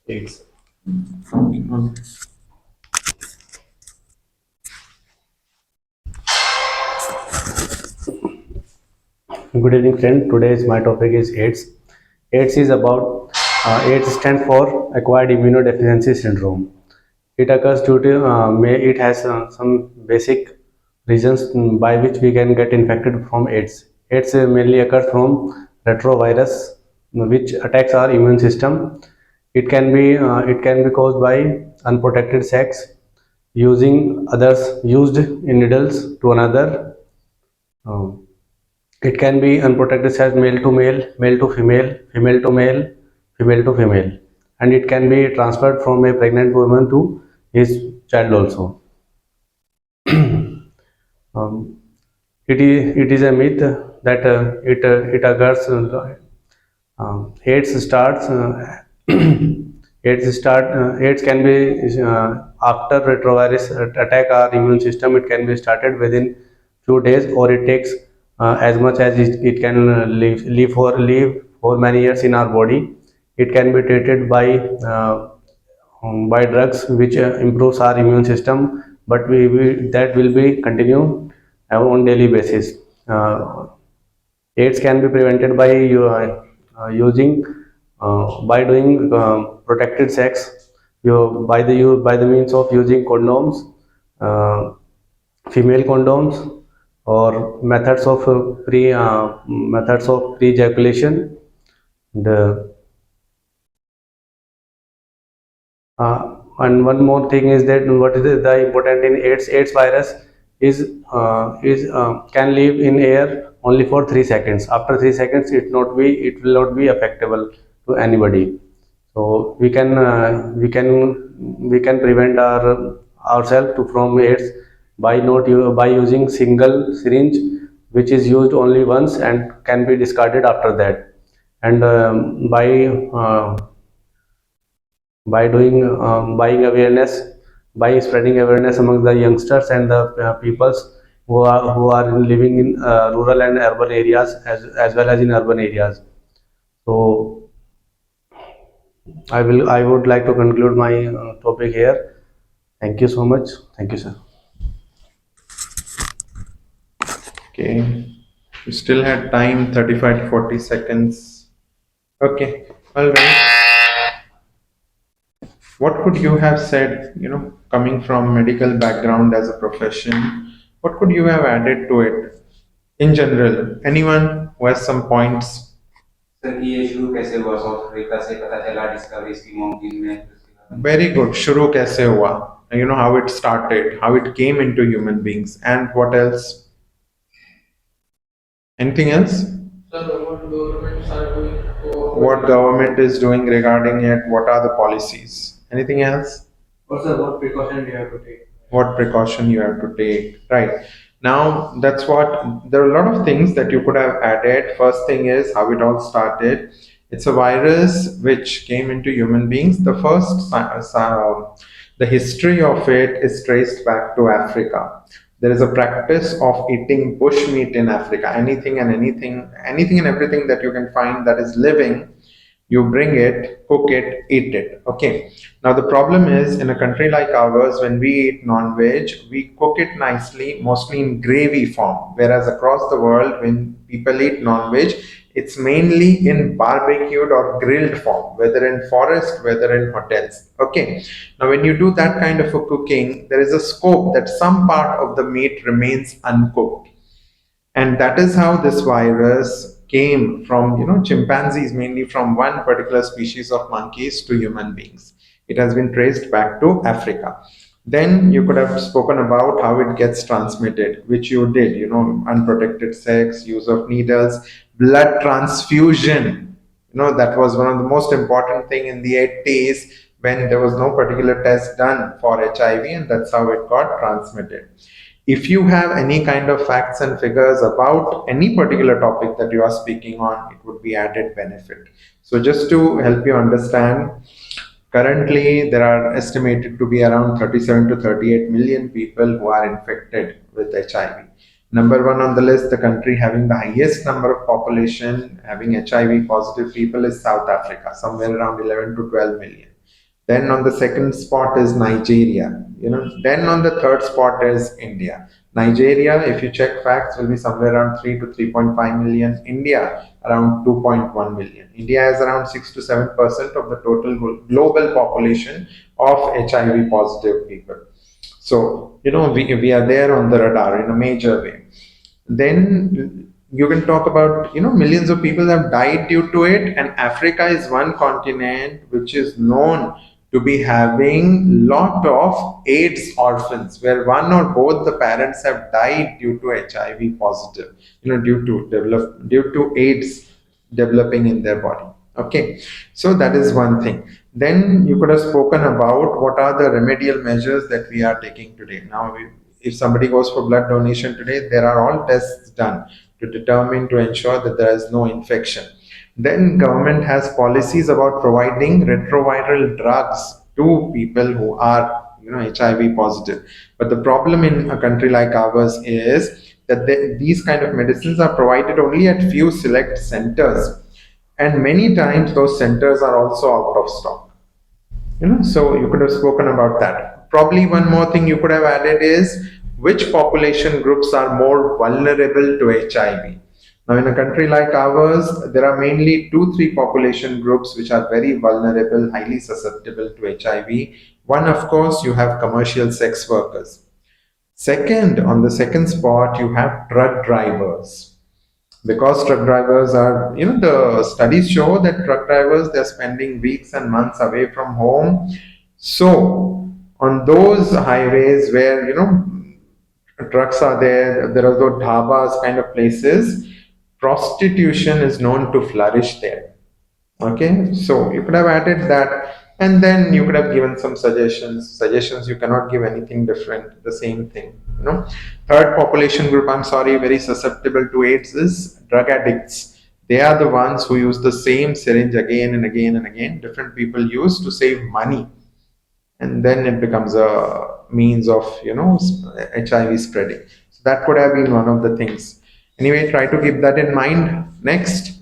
AIDS. Good evening, friend. Today's my topic is AIDS. AIDS is about AIDS stands for acquired immunodeficiency syndrome. It occurs due to it has some basic reasons by which we can get infected from AIDS. AIDS mainly occurs from retrovirus, which attacks our immune system. It can be caused by unprotected sex, using others used in needles to another. Um, it can be unprotected sex, male to female, female to male, female to female, and it can be transferred from a pregnant woman to his child also. Um, it is a myth that it occurs. AIDS starts. AIDS can be after retrovirus attack our immune system. It can be started within few days, or it takes as much as it can live for many years in our body. It can be treated by drugs which improves our immune system, but we that will be continue on daily basis. uh, AIDS can be prevented by using by doing protected sex, by the means of using condoms, uh, female condoms, or methods of pre ejaculation. And one more thing is that what is the important in AIDS virus is can live in air only for 3 seconds. After 3 seconds, it will not be affectable to anybody. So we can prevent ourselves from AIDS by using single syringe, which is used only once and can be discarded after that. And by doing buying awareness, by spreading awareness among the youngsters and the peoples who are living in rural and urban areas, as well as in urban areas. So I would like to conclude my topic here. Thank you so much. Thank you, sir. Okay. You still had time, 35 to 40 seconds. Okay. All right. What could you have said, coming from medical background as a profession? What could you have added to it in general? Anyone who has some points? Sir कि ये शुरू कैसे हुआ south Africa से पता चला discovery इसकी mountain में फिर उसके बाद Very good. Shuru kaise hua? You know how it started, how it came into human beings, and what else? Anything else? Sir, what governments are doing What government is doing regarding it? What are the policies? Anything else? also what precaution you have to take. What precaution you have to take? Right. Now, that's what there are a lot of things that you could have added. First thing is how it all started. It's a virus which came into human beings. The history of it is traced back to Africa. There is a practice of eating bush meat in Africa. Anything and everything that you can find that is living, you bring it, cook it, eat it. Okay. Now the problem is in a country like ours, when we eat non-veg, we cook it nicely, mostly in gravy form. Whereas across the world, when people eat non-veg, it's mainly in barbecued or grilled form, whether in forest, whether in hotels. Okay. Now when you do that kind of a cooking, there is a scope that some part of the meat remains uncooked, and that is how this virus came from, chimpanzees, mainly from one particular species of monkeys, to human beings. It has been traced back to Africa. Then you could have spoken about how it gets transmitted, which you did, unprotected sex, use of needles, blood transfusion. That was one of the most important thing in the 80s, when there was no particular test done for HIV, and that's how it got transmitted. If you have any kind of facts and figures about any particular topic that you are speaking on, it would be added benefit. So just to help you understand, currently there are estimated to be around 37 to 38 million people who are infected with HIV. Number one on the list, the country having the highest number of population having HIV positive people, is South Africa, somewhere around 11 to 12 million. Then on the second spot is Nigeria. Then on the third spot is India. Nigeria, if you check facts, will be somewhere around 3 to 3.5 million. India around 2.1 million. India is around 6 to 7% of the total global population of HIV positive people. So, we are there on the radar in a major way. Then you can talk about, millions of people have died due to it, and Africa is one continent which is known to be having lot of AIDS orphans, where one or both the parents have died due to HIV positive, due to AIDS developing in their body. Okay, so that is one thing. Then you could have spoken about what are the remedial measures that we are taking today. Now, if somebody goes for blood donation today, there are all tests done to determine, to ensure that there is no infection. Then government has policies about providing retroviral drugs to people who are HIV positive. But the problem in a country like ours is that these kind of medicines are provided only at few select centers, and many times those centers are also out of stock. So you could have spoken about that. Probably one more thing you could have added is which population groups are more vulnerable to HIV. Now, in a country like ours, there are mainly 2 3 population groups which are very vulnerable, highly susceptible to HIV. One, of course, you have commercial sex workers. Second, on the second spot, you have truck drivers. Because truck drivers are, the studies show that truck drivers, they're spending weeks and months away from home. So on those highways where trucks are there are those dhabas kind of places, prostitution is known to flourish there. Okay, so you could have added that, and then you could have given some suggestions. You cannot give anything different, the same thing. Third population group, I'm sorry, very susceptible to AIDS is drug addicts. They are the ones who use the same syringe again and again and again. Different people use to save money, and then it becomes a means of HIV spreading. So that could have been one of the things. Anyway, try to keep that in mind. Next,